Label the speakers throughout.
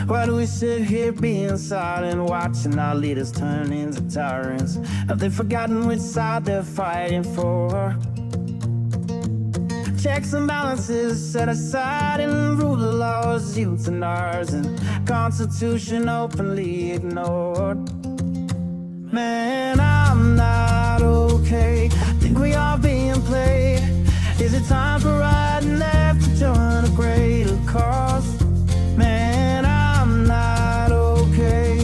Speaker 1: Why do we sit here being silent, watching our leaders turn into tyrants? Have they forgotten which side they're fighting for? Checks and balances set aside and rule of laws, youth and ours, and Constitution openly ignored. Man, I'm not okay. Think we are being played. Is it time for right and left to join a greater cause? Man, I'm not okay.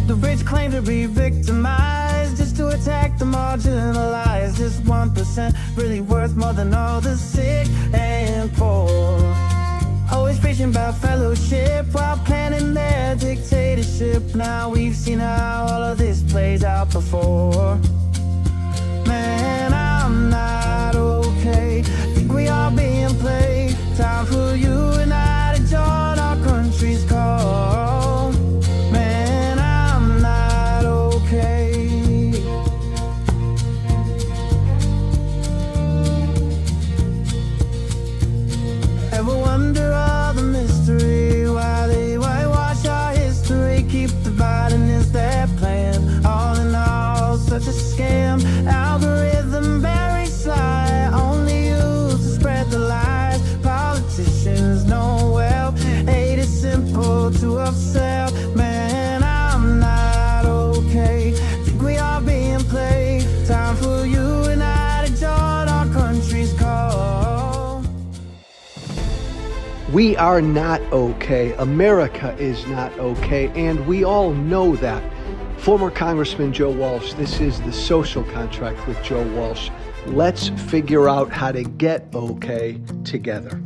Speaker 1: The rich claim to be victimized just to attack the marginalized. This 1% really worth more than all the sick and poor. Always preaching about fellowship while planning their dictatorship. Now we've seen how all of this plays out before. Man, I'm not okay. Think we are being played. Time for you and I to join our country's call. Man, I'm not okay. Ever wonder all the mystery, why they whitewash our history, keep dividing is their plan? All in all, such a scam. Algorithm very sly, only used to spread the lies. Politicians know well, hate is simple to upsell. Man, I'm not okay. Think we are being played. Time for you and I to join our country's call.
Speaker 2: We are not okay. America is not okay, and we all know that. Former Congressman Joe Walsh, this is The Social Contract with Joe Walsh. Let's figure out how to get okay together.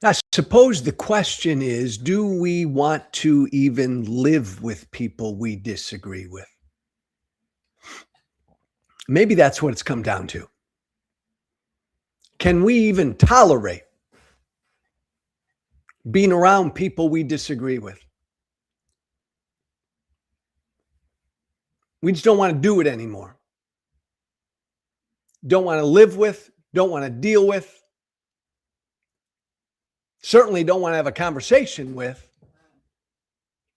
Speaker 2: I suppose the question is, do we want to even live with people we disagree with? Maybe that's what it's come down to. Can we even tolerate being around people we disagree with? We just don't want to do it anymore. Don't want to live with, don't want to deal with, certainly don't want to have a conversation with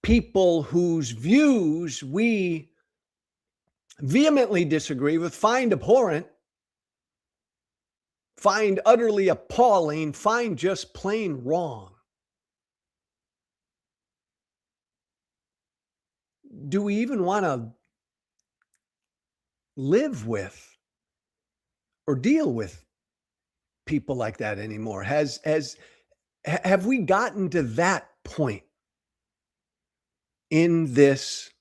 Speaker 2: people whose views we vehemently disagree with, find abhorrent, find utterly appalling, find just plain wrong. Do we even want to live with or deal with people like that anymore? Have we gotten to that point in this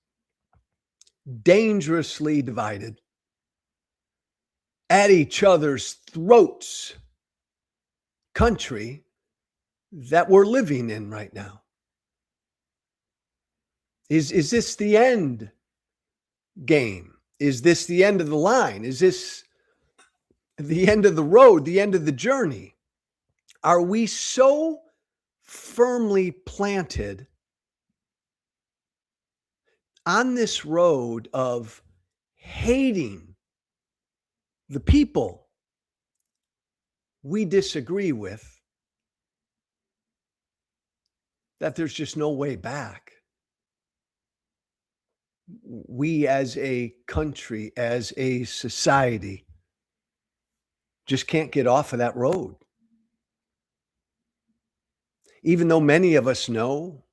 Speaker 2: dangerously divided, at each other's throats country that we're living in right now? Is this the end game? Is this the end of the line? Is this the end of the road, the end of the journey? Are we so firmly planted on this road of hating the people we disagree with that there's just no way back? We as a country, as a society, just can't get off of that road. Even though many of us know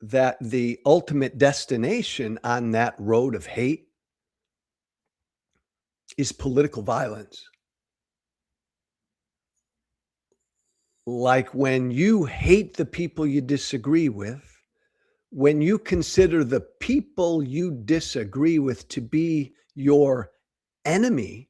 Speaker 2: that the ultimate destination on that road of hate is political violence. Like when you hate the people you disagree with, when you consider the people you disagree with to be your enemy,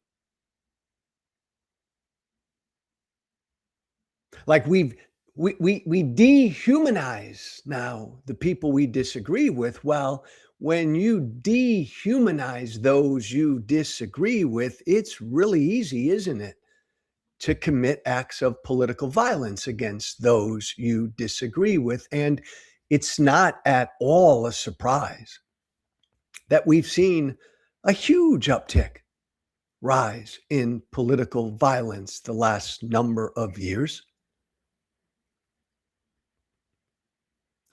Speaker 2: like we dehumanize now the people we disagree with. Well, when you dehumanize those you disagree with, it's really easy, isn't it, to commit acts of political violence against those you disagree with. And It's not at all a surprise that we've seen a huge rise in political violence the last number of years,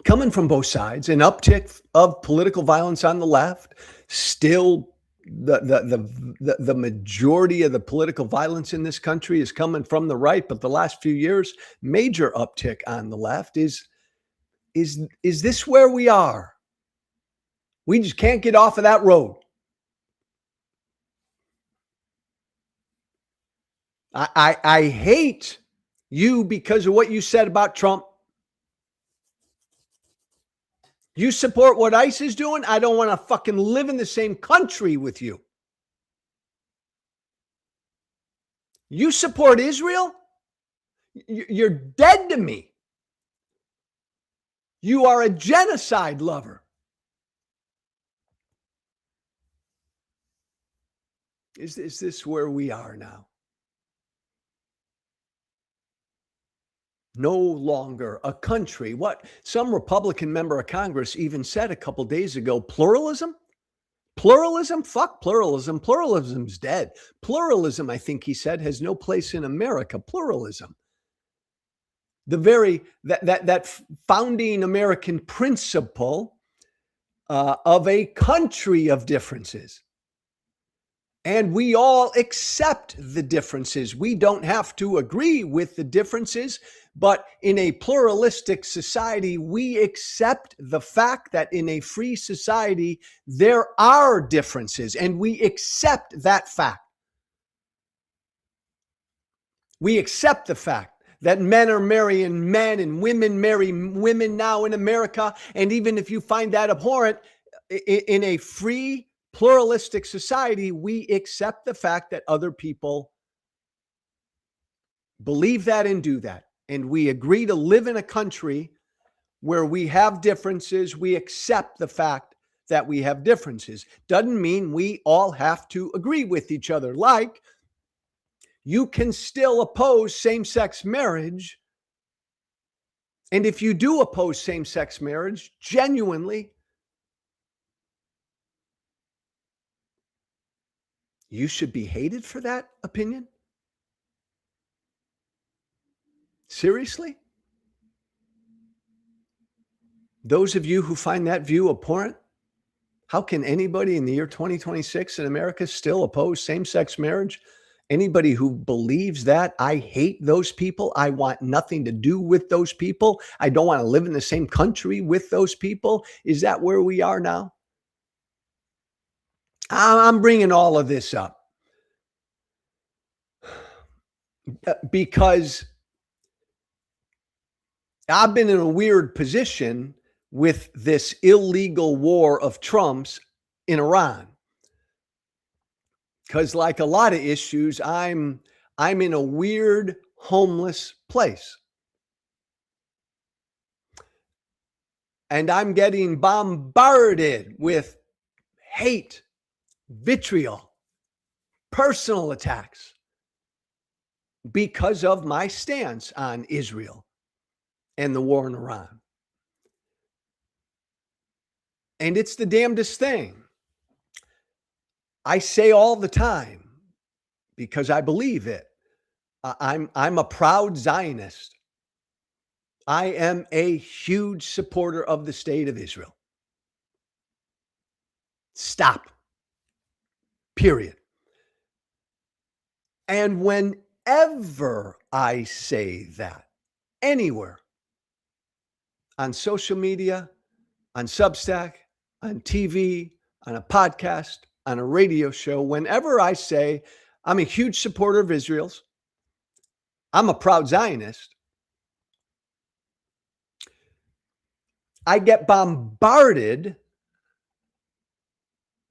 Speaker 2: coming from both sides, an uptick of political violence on the left. Still, the majority of the political violence in this country is coming from the right, but the last few years, major uptick on the left. Is this where we are? We just can't get off of that road. I hate you because of what you said about Trump. You support what ICE is doing? I don't want to fucking live in the same country with you. You support Israel? You're dead to me. You are a genocide lover. Is this where we are now? No longer a country. What some Republican member of Congress even said a couple days ago, pluralism? Pluralism? Fuck pluralism. Pluralism's dead. Pluralism, I think he said, has no place in America. Pluralism. The very, that founding American principle of a country of differences. And we all accept the differences. We don't have to agree with the differences, but in a pluralistic society, we accept the fact that in a free society, there are differences, and we accept that fact. We accept the fact that men are marrying men and women marry women now in America. And even if you find that abhorrent, in a free, pluralistic society, we accept the fact that other people believe that and do that. And we agree to live in a country where we have differences. We accept the fact that we have differences. Doesn't mean we all have to agree with each other. Like, you can still oppose same-sex marriage. And if you do oppose same-sex marriage, genuinely, you should be hated for that opinion? Seriously? Those of you who find that view abhorrent, how can anybody in the year 2026 in America still oppose same-sex marriage? Anybody who believes that, I hate those people. I want nothing to do with those people. I don't want to live in the same country with those people. Is that where we are now? I'm bringing all of this up because I've been in a weird position with this illegal war of Trump's in Iran. Because like a lot of issues, I'm in a weird homeless place. And I'm getting bombarded with hate, vitriol, personal attacks because of my stance on Israel and the war in Iran. And it's the damnedest thing. I say all the time, because I believe it, I'm a proud Zionist. I am a huge supporter of the state of Israel. Stop. Period. And whenever I say that, anywhere, on social media, on Substack, on TV, on a podcast, on a radio show, whenever I say I'm a huge supporter of Israel's, I'm a proud Zionist, I get bombarded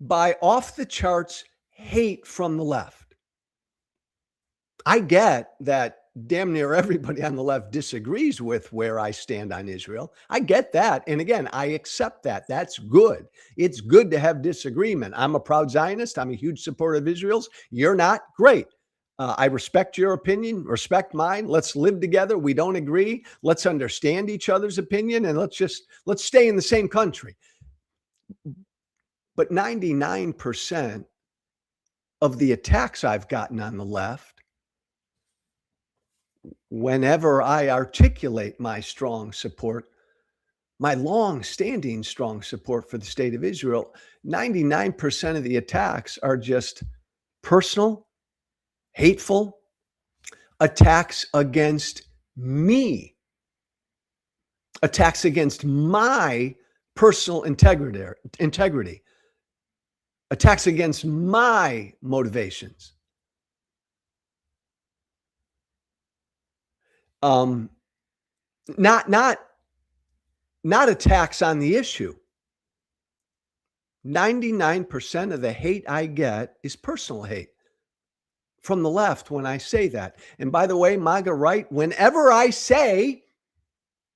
Speaker 2: by off the charts hate from the left. I get that damn near everybody on the left disagrees with where I stand on Israel. I get that. And again, I accept that. That's good. It's good to have disagreement. I'm a proud Zionist. I'm a huge supporter of Israel's. You're not? Great. I respect your opinion, respect mine. Let's live together. We don't agree. Let's understand each other's opinion, and let's stay in the same country. But 99% of the attacks I've gotten on the left, whenever I articulate my strong support, my long-standing strong support for the state of Israel, 99% of the attacks are just personal, hateful attacks against me, attacks against my personal integrity, attacks against my motivations. Not attacks on the issue. 99% of the hate I get is personal hate from the left when I say that. And by the way, MAGA right, whenever I say,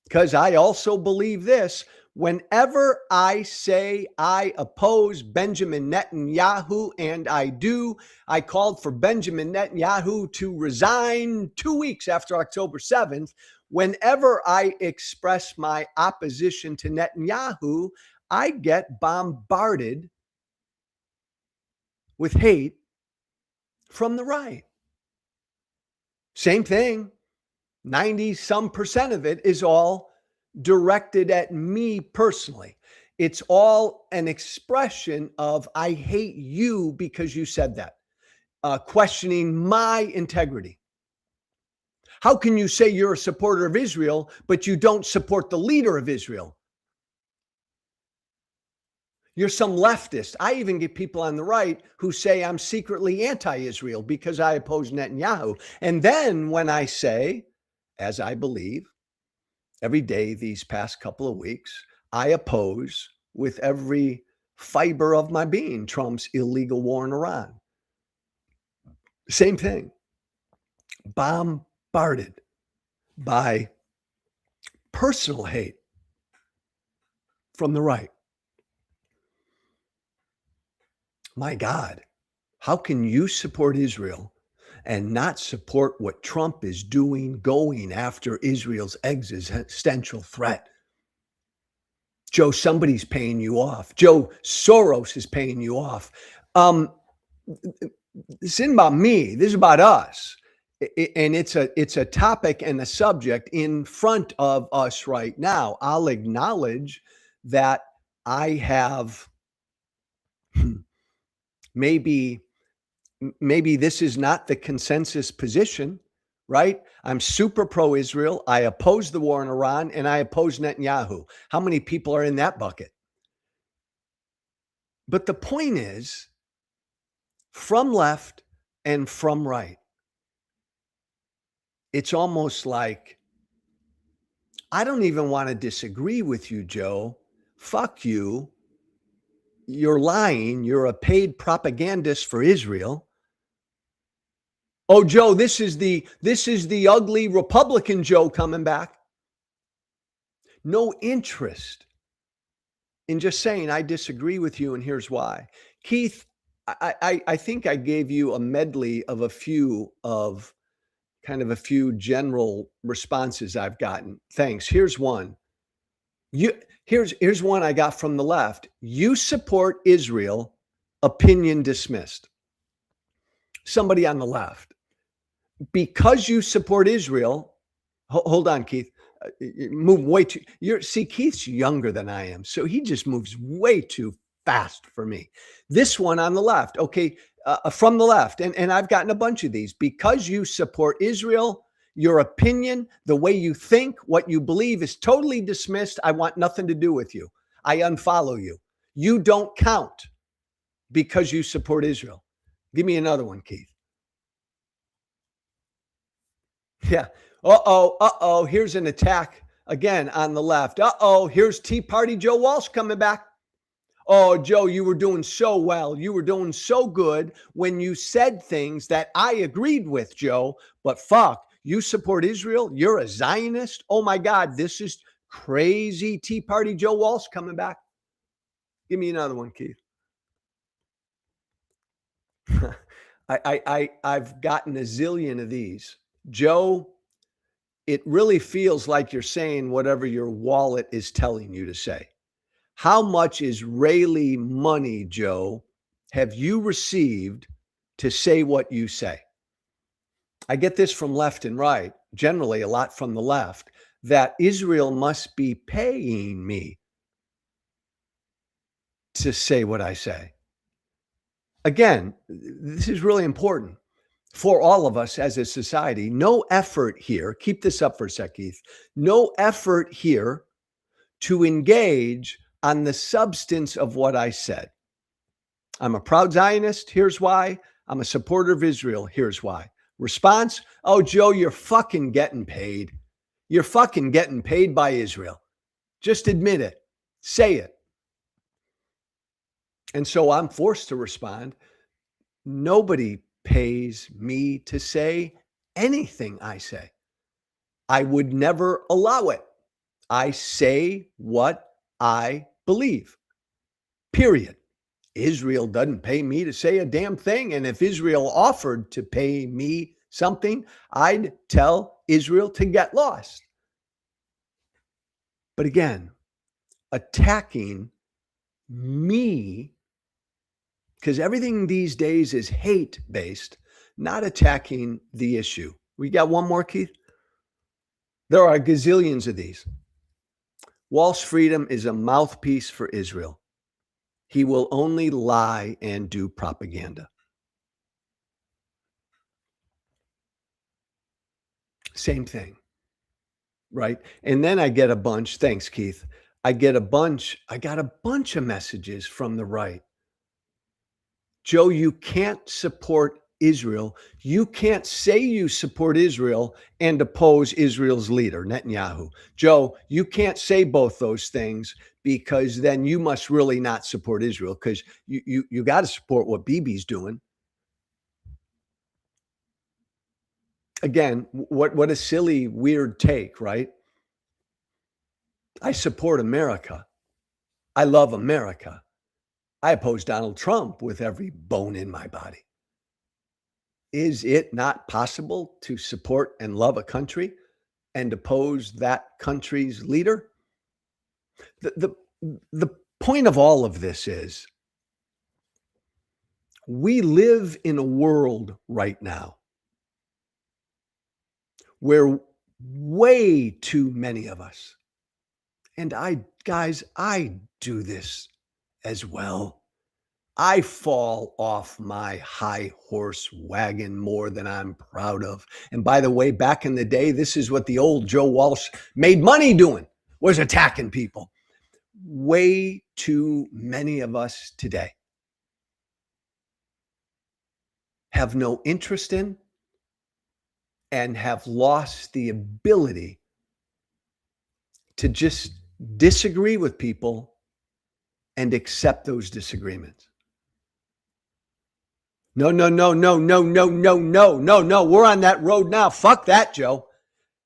Speaker 2: because I also believe this, whenever I say I oppose Benjamin Netanyahu, and I do, I called for Benjamin Netanyahu to resign 2 weeks after October 7th. Whenever I express my opposition to Netanyahu, I get bombarded with hate from the right. Same thing. 90-some% of it is all directed at me personally. It's all an expression of, I hate you because you said that, questioning my integrity. How can you say you're a supporter of Israel, but you don't support the leader of Israel? You're some leftist. I even get people on the right who say I'm secretly anti-Israel because I oppose Netanyahu. And then when I say, as I believe, every day these past couple of weeks, I oppose with every fiber of my being Trump's illegal war in Iran. Same thing. Bombarded by personal hate from the right. My God, how can you support Israel and not support what Trump is doing, going after Israel's existential threat? Joe, somebody's paying you off. Joe Soros is paying you off. This isn't about me. This is about us. And it's a topic and a subject in front of us right now. I'll acknowledge that I have maybe this is not the consensus position, right? I'm super pro-Israel. I oppose the war in Iran, and I oppose Netanyahu. How many people are in that bucket? But the point is, from left and from right, it's almost like, I don't even want to disagree with you, Joe. Fuck you. You're lying. You're a paid propagandist for Israel. Oh, Joe, this is the ugly Republican Joe coming back. No interest in just saying, I disagree with you, and here's why. Keith, I think I gave you a medley of a few general responses I've gotten. Thanks. Here's one. Here's one I got from the left. You support Israel, opinion dismissed. Somebody on the left. Because you support Israel, hold on, Keith. Move way too. Keith's younger than I am, so he just moves way too fast for me. This one on the left, okay, from the left, and I've gotten a bunch of these. Because you support Israel, your opinion, the way you think, what you believe is totally dismissed. I want nothing to do with you. I unfollow you. You don't count because you support Israel. Give me another one, Keith. Yeah. Uh-oh. Here's an attack again on the left. Here's Tea Party Joe Walsh coming back. Oh, Joe, you were doing so well. You were doing so good when you said things that I agreed with, Joe. But fuck, you support Israel? You're a Zionist? Oh my God, this is crazy. Tea Party Joe Walsh coming back. Give me another one, Keith. I've gotten a zillion of these. Joe, it really feels like you're saying whatever your wallet is telling you to say. How much Israeli money, Joe, have you received to say what you say? I get this from left and right, generally a lot from the left, that Israel must be paying me to say what I say. Again, this is really important for all of us as a society. No effort here, keep this up for a sec, Keith. No effort here to engage on the substance of what I said. I'm a proud Zionist. Here's why. I'm a supporter of Israel. Here's why. Response: oh, Joe, you're fucking getting paid. You're fucking getting paid by Israel. Just admit it. Say it. And so I'm forced to respond. Nobody pays me to say anything I say. I would never allow it. I say what I believe. Period. Israel doesn't pay me to say a damn thing. And if Israel offered to pay me something, I'd tell Israel to get lost. But again, attacking me, because everything these days is hate-based, not attacking the issue. We got one more, Keith? There are gazillions of these. Walsh Freedom is a mouthpiece for Israel. He will only lie and do propaganda. Same thing, right? And then I get a bunch, thanks, Keith. I got a bunch of messages from the right. Joe, you can't support Israel. You can't say you support Israel and oppose Israel's leader, Netanyahu. Joe, you can't say both those things, because then you must really not support Israel, because you got to support what Bibi's doing. Again, what a silly, weird take, right? I support America. I love America. I oppose Donald Trump with every bone in my body. Is it not possible to support and love a country and oppose that country's leader? The point of all of this is we live in a world right now where way too many of us, and I do this as well. I fall off my high horse wagon more than I'm proud of. And by the way, back in the day, this is what the old Joe Walsh made money doing, was attacking people. Way too many of us today have no interest in and have lost the ability to just disagree with people and accept those disagreements. No. We're on that road now. Fuck that, Joe.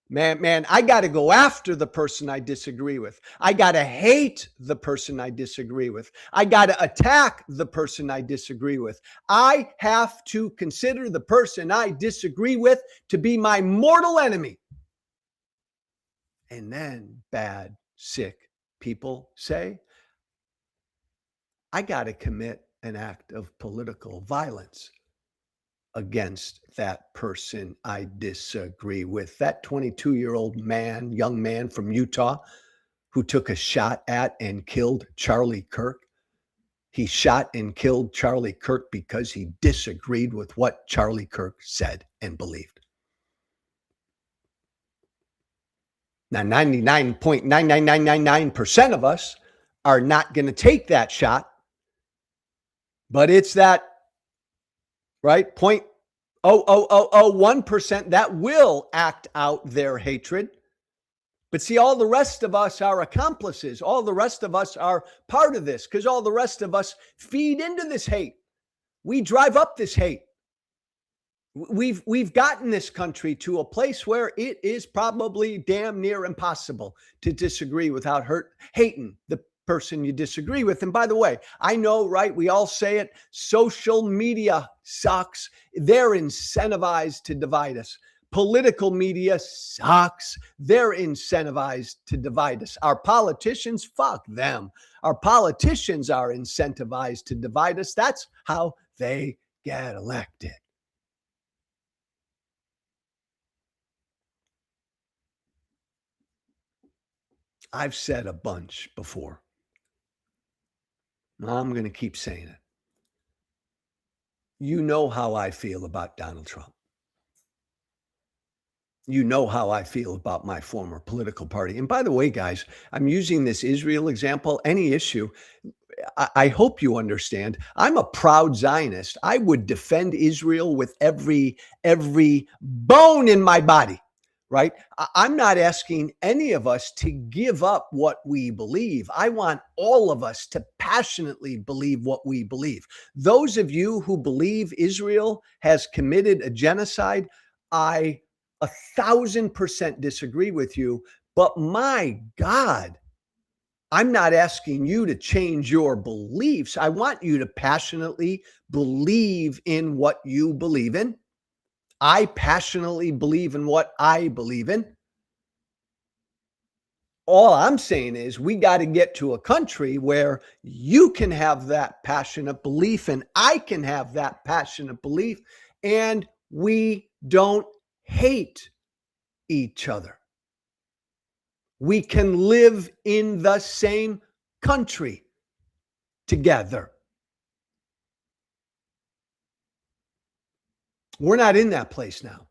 Speaker 2: Man, I got to go after the person I disagree with. I got to hate the person I disagree with. I got to attack the person I disagree with. I have to consider the person I disagree with to be my mortal enemy. And then bad, sick people say, I got to commit an act of political violence against that person I disagree with. That 22-year-old man, young man from Utah, who took a shot at and killed Charlie Kirk. He shot and killed Charlie Kirk because he disagreed with what Charlie Kirk said and believed. Now, 99.99999% of us are not going to take that shot, but it's that, right, 0.00001% that will act out their hatred. But see, all the rest of us are accomplices. All the rest of us are part of this, because all the rest of us feed into this hate. We drive up this hate. We've gotten this country to a place where it is probably damn near impossible to disagree without hating the person you disagree with. And by the way, I know, right? We all say it. Social media sucks. They're incentivized to divide us. Political media sucks. They're incentivized to divide us. Our politicians, fuck them. Our politicians are incentivized to divide us. That's how they get elected. I've said a bunch before. I'm going to keep saying it. You know how I feel about Donald Trump. You know how I feel about my former political party. And by the way, guys, I'm using this Israel example, any issue. I hope you understand. I'm a proud Zionist. I would defend Israel with every bone in my body, right? I'm not asking any of us to give up what we believe. I want all of us to passionately believe what we believe. Those of you who believe Israel has committed a genocide, I 1,000% disagree with you. But my God, I'm not asking you to change your beliefs. I want you to passionately believe in what you believe in. I passionately believe in what I believe in. All I'm saying is we got to get to a country where you can have that passionate belief and I can have that passionate belief, and we don't hate each other. We can live in the same country together. We're not in that place now.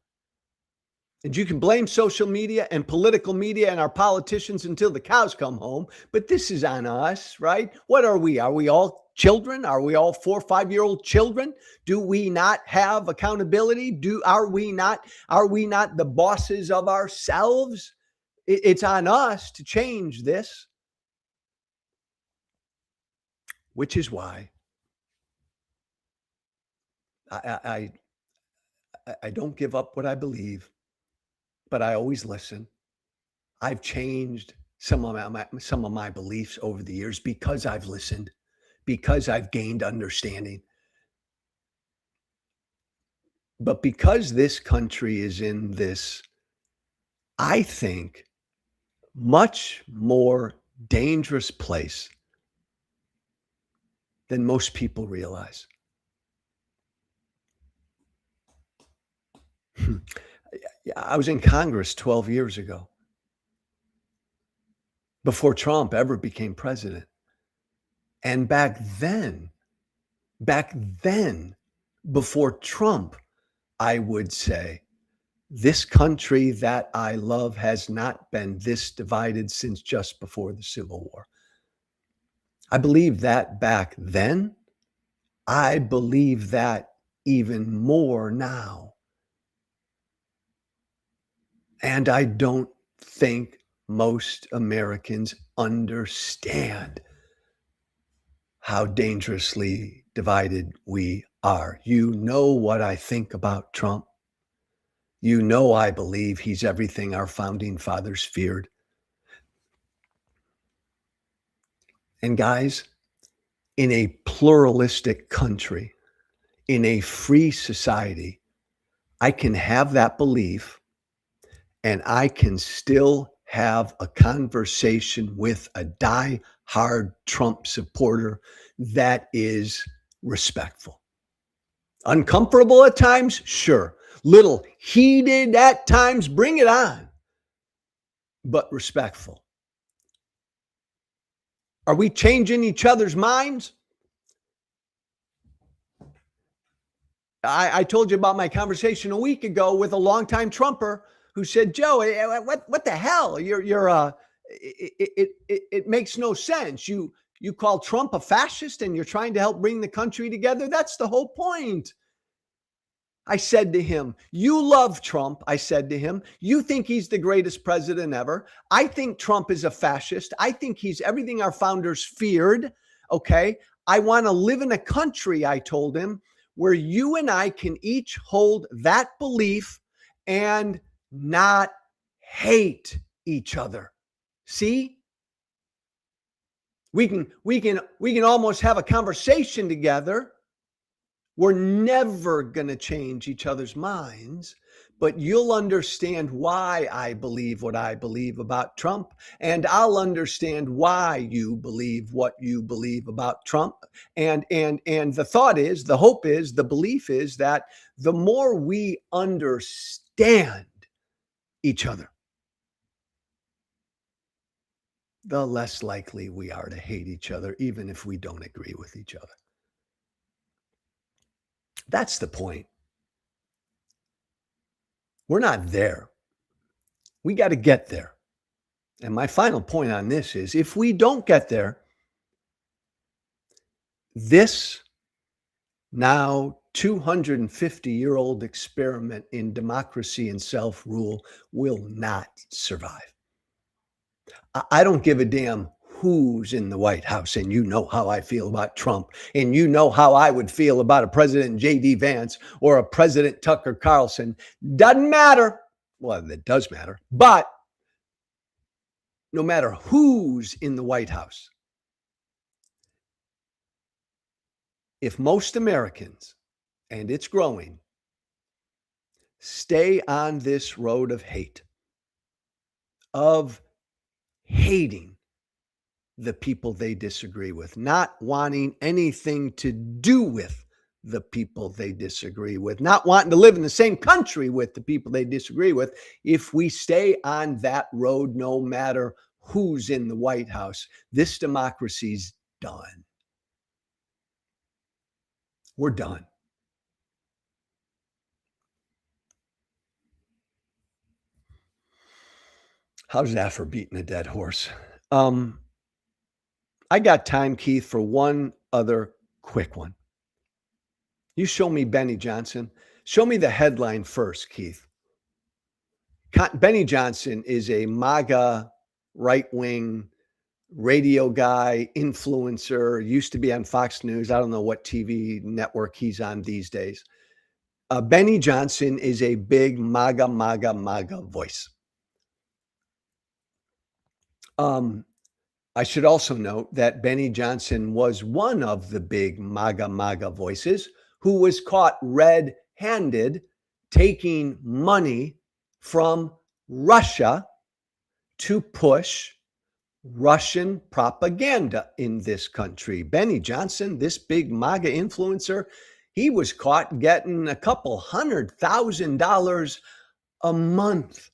Speaker 2: And you can blame social media and political media and our politicians until the cows come home, but this is on us, right? What are we? Are we all children? Are we all 4 or 5-year-old children? Do we not have accountability? Are we not the bosses of ourselves? It's on us to change this, which is why I don't give up what I believe, but I always listen. I've changed some of my beliefs over the years because I've listened, because I've gained understanding. But because this country is in this, I think, much more dangerous place than most people realize. I was in Congress 12 years ago, before Trump ever became president. And back then, before Trump, I would say, this country that I love has not been this divided since just before the Civil War. I believe that back then. I believe that even more now. And I don't think most Americans understand how dangerously divided we are. You know what I think about Trump. You know I believe he's everything our founding fathers feared. And guys, in a pluralistic country, in a free society, I can have that belief and I can still have a conversation with a die-hard Trump supporter that is respectful. Uncomfortable at times? Sure. Little heated at times? Bring it on. But respectful. Are we changing each other's minds? I told you about my conversation a week ago with a longtime Trumper who said, Joe, what the hell? It makes no sense. You call Trump a fascist and you're trying to help bring the country together. That's the whole point. I said to him, you love Trump. I said to him, you think he's the greatest president ever. I think Trump is a fascist. I think he's everything our founders feared. Okay. I want to live in a country, I told him, where you and I can each hold that belief and not hate each other. See? We can almost have a conversation together. We're never going to change each other's minds, but you'll understand why I believe what I believe about Trump, and I'll understand why you believe what you believe about Trump. And the thought is, the hope is, the belief is that the more we understand each other, the less likely we are to hate each other, even if we don't agree with each other. That's the point. We're not there. We got to get there. And my final point on this is, if we don't get there, this now 250-year-old experiment in democracy and self-rule will not survive. I don't give a damn who's in the White House, and you know how I feel about Trump, and you know how I would feel about a President J.D. Vance or a President Tucker Carlson. Doesn't matter. Well, it does matter. But no matter who's in the White House, if most Americans, and it's growing, stay on this road of hate, of hating the people they disagree with, not wanting anything to do with the people they disagree with, not wanting to live in the same country with the people they disagree with, if we stay on that road, no matter who's in the White House, this democracy's done. We're done. How's that for beating a dead horse? I got time, Keith, for one other quick one. You show me Benny Johnson. Show me the headline first, Keith. Benny Johnson is a MAGA right-wing radio guy, influencer, used to be on Fox News. I don't know what TV network he's on these days. Benny Johnson is a big MAGA voice. I should also note that Benny Johnson was one of the big MAGA voices who was caught red-handed taking money from Russia to push Russian propaganda in this country. Benny Johnson, this big MAGA influencer, he was caught getting a couple $100,000 a month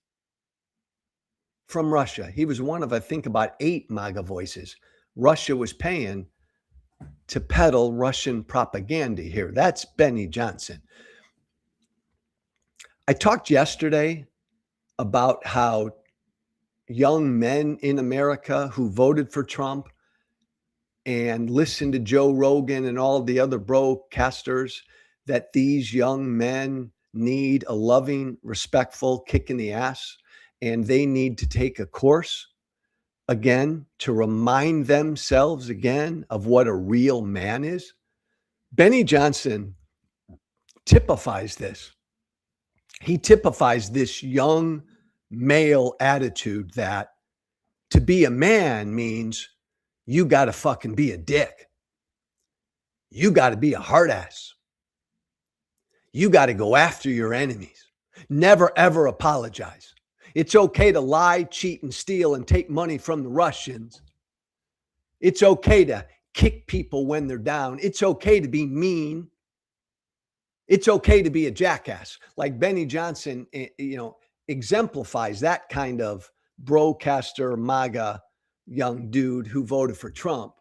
Speaker 2: from Russia. He was one of, I think, about 8 MAGA voices Russia was paying to peddle Russian propaganda here. That's Benny Johnson. I talked yesterday about how young men in America who voted for Trump and listened to Joe Rogan and all the other broadcasters, that these young men need a loving, respectful kick in the ass. And they need to take a course again to remind themselves again of what a real man is. Benny Johnson typifies this. He typifies this young male attitude that to be a man means you got to fucking be a dick. You got to be a hard ass. You got to go after your enemies. Never, ever apologize. It's okay to lie, cheat, and steal and take money from the Russians. It's okay to kick people when they're down. It's okay to be mean. It's okay to be a jackass. Like Benny Johnson, exemplifies that kind of broadcaster, MAGA young dude who voted for Trump,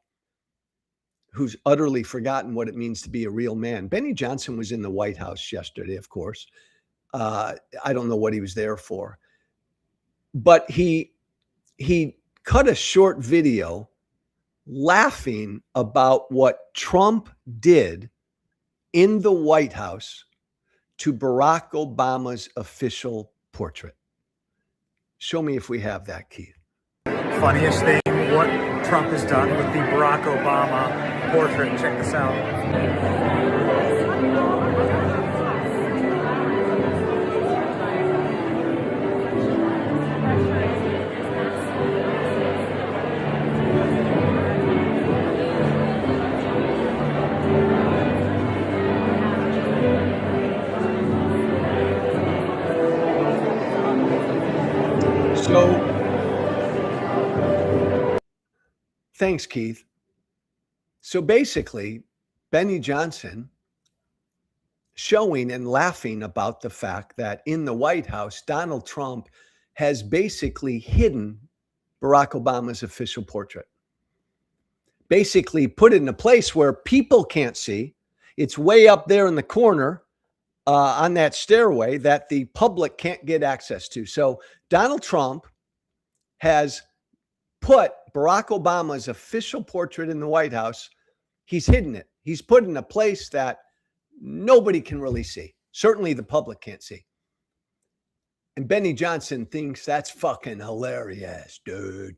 Speaker 2: who's utterly forgotten what it means to be a real man. Benny Johnson was in the White House yesterday, of course. I don't know what he was there for. But he cut a short video laughing about what Trump did in the White House to Barack Obama's official portrait. Show me if we have that, Keith.
Speaker 3: Funniest thing, what Trump has done with the Barack Obama portrait. Check this out.
Speaker 2: Thanks, Keith. So basically, Benny Johnson showing and laughing about the fact that in the White House, Donald Trump has basically hidden Barack Obama's official portrait. Basically put it in a place where people can't see. It's way up there in the corner on that stairway that the public can't get access to. So Donald Trump has put Barack Obama's official portrait in the White House. He's hidden it. He's put it in a place that nobody can really see. Certainly the public can't see. And Benny Johnson thinks that's fucking hilarious, dude.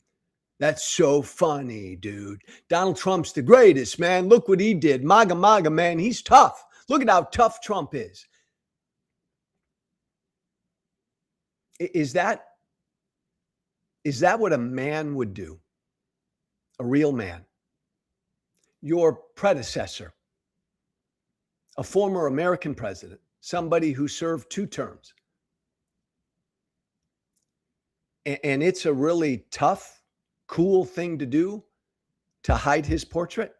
Speaker 2: That's so funny, dude. Donald Trump's the greatest, man. Look what he did. MAGA, MAGA, man. He's tough. Look at how tough Trump is. Is that what a man would do? A real man? Your predecessor, a former American president, somebody who served 2 terms. And it's a really tough, cool thing to do to hide his portrait?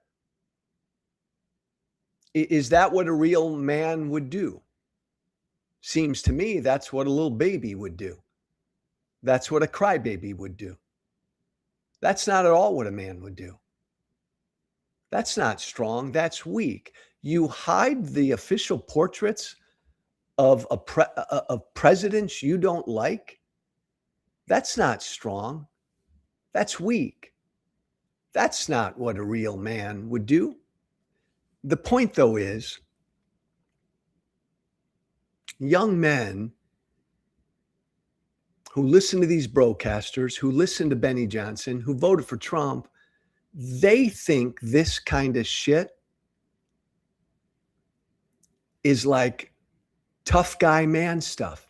Speaker 2: Is that what a real man would do? Seems to me that's what a little baby would do. That's what a crybaby would do. That's not at all what a man would do. That's not strong. That's weak. You hide the official portraits of presidents you don't like. That's not strong. That's weak. That's not what a real man would do. The point, though, is young men who listen to these broadcasters, who listen to Benny Johnson, who voted for Trump, they think this kind of shit is like tough guy man stuff.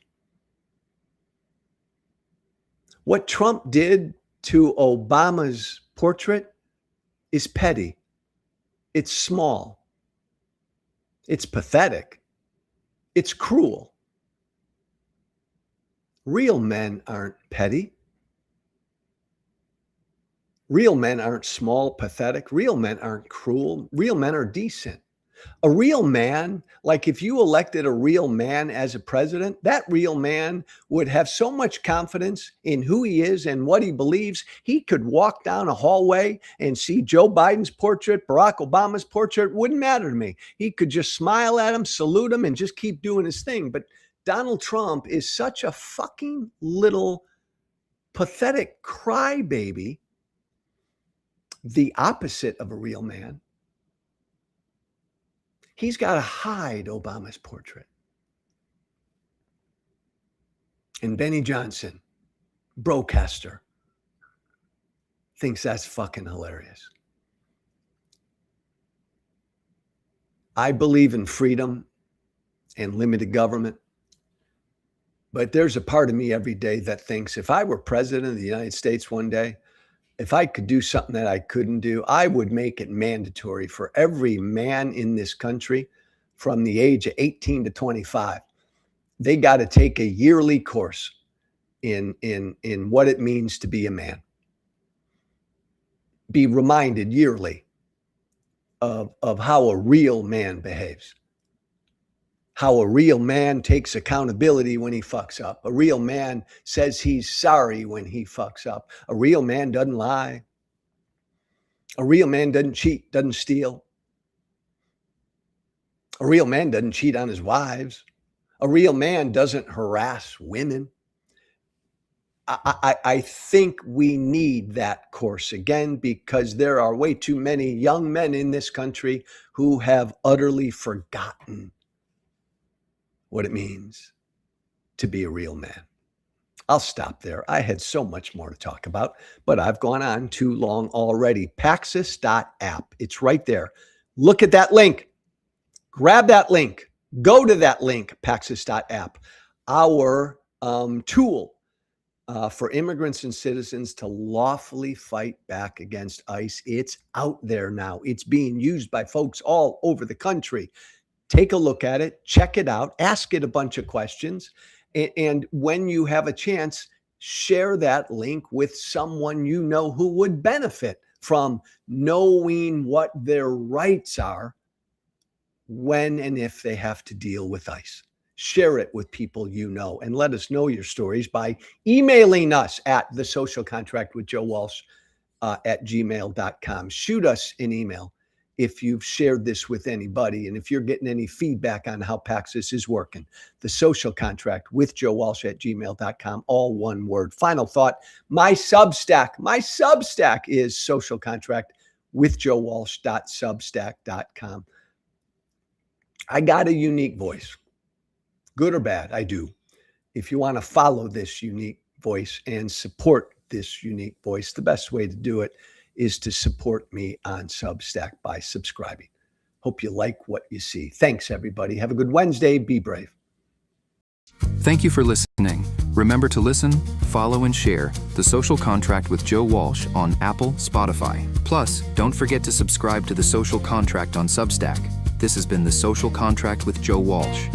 Speaker 2: What Trump did to Obama's portrait is petty. It's small. It's pathetic. It's cruel. Real men aren't petty. Real men aren't small, pathetic. Real men aren't cruel. Real men are decent. A real man, like if you elected a real man as a president, that real man would have so much confidence in who he is and what he believes. He could walk down a hallway and see Joe Biden's portrait, Barack Obama's portrait. Wouldn't matter to me. He could just smile at him, salute him, and just keep doing his thing. But Donald Trump is such a fucking little pathetic crybaby, the opposite of a real man. He's got to hide Obama's portrait. And Benny Johnson, broadcaster, thinks that's fucking hilarious. I believe in freedom and limited government. But there's a part of me every day that thinks if I were president of the United States one day, if I could do something that I couldn't do, I would make it mandatory for every man in this country from the age of 18 to 25. They got to take a yearly course in what it means to be a man. Be reminded yearly of how a real man behaves. How a real man takes accountability when he fucks up. A real man says he's sorry when he fucks up. A real man doesn't lie. A real man doesn't cheat, doesn't steal. A real man doesn't cheat on his wives. A real man doesn't harass women. I think we need that course again because there are way too many young men in this country who have utterly forgotten what it means to be a real man. I'll stop there. I had so much more to talk about, but I've gone on too long already. Paxos.app. It's right there. Look at that link. Grab that link. Go to that link, Paxos.app. Our tool for immigrants and citizens to lawfully fight back against ICE. It's out there now. It's being used by folks all over the country. Take a look at it, check it out, ask it a bunch of questions. And when you have a chance, share that link with someone you know who would benefit from knowing what their rights are when and if they have to deal with ICE. Share it with people you know, and let us know your stories by emailing us at thesocialcontractwithjoewalsh@gmail.com. Shoot us an email if you've shared this with anybody, and if you're getting any feedback on how Paxos is working. The Social Contract with Joe Walsh @gmail.com, all one word. Final thought, my Substack is Social Contract with joewalsh.substack.com. I got a unique voice. Good or bad, I do. If you want to follow this unique voice and support this unique voice, the best way to do it is to support me on Substack by subscribing. Hope you like what you see. Thanks, everybody. Have a good Wednesday. Be brave.
Speaker 4: Thank you for listening. Remember to listen, follow, and share The Social Contract with Joe Walsh on Apple, Spotify. Plus, don't forget to subscribe to The Social Contract on Substack. This has been The Social Contract with Joe Walsh.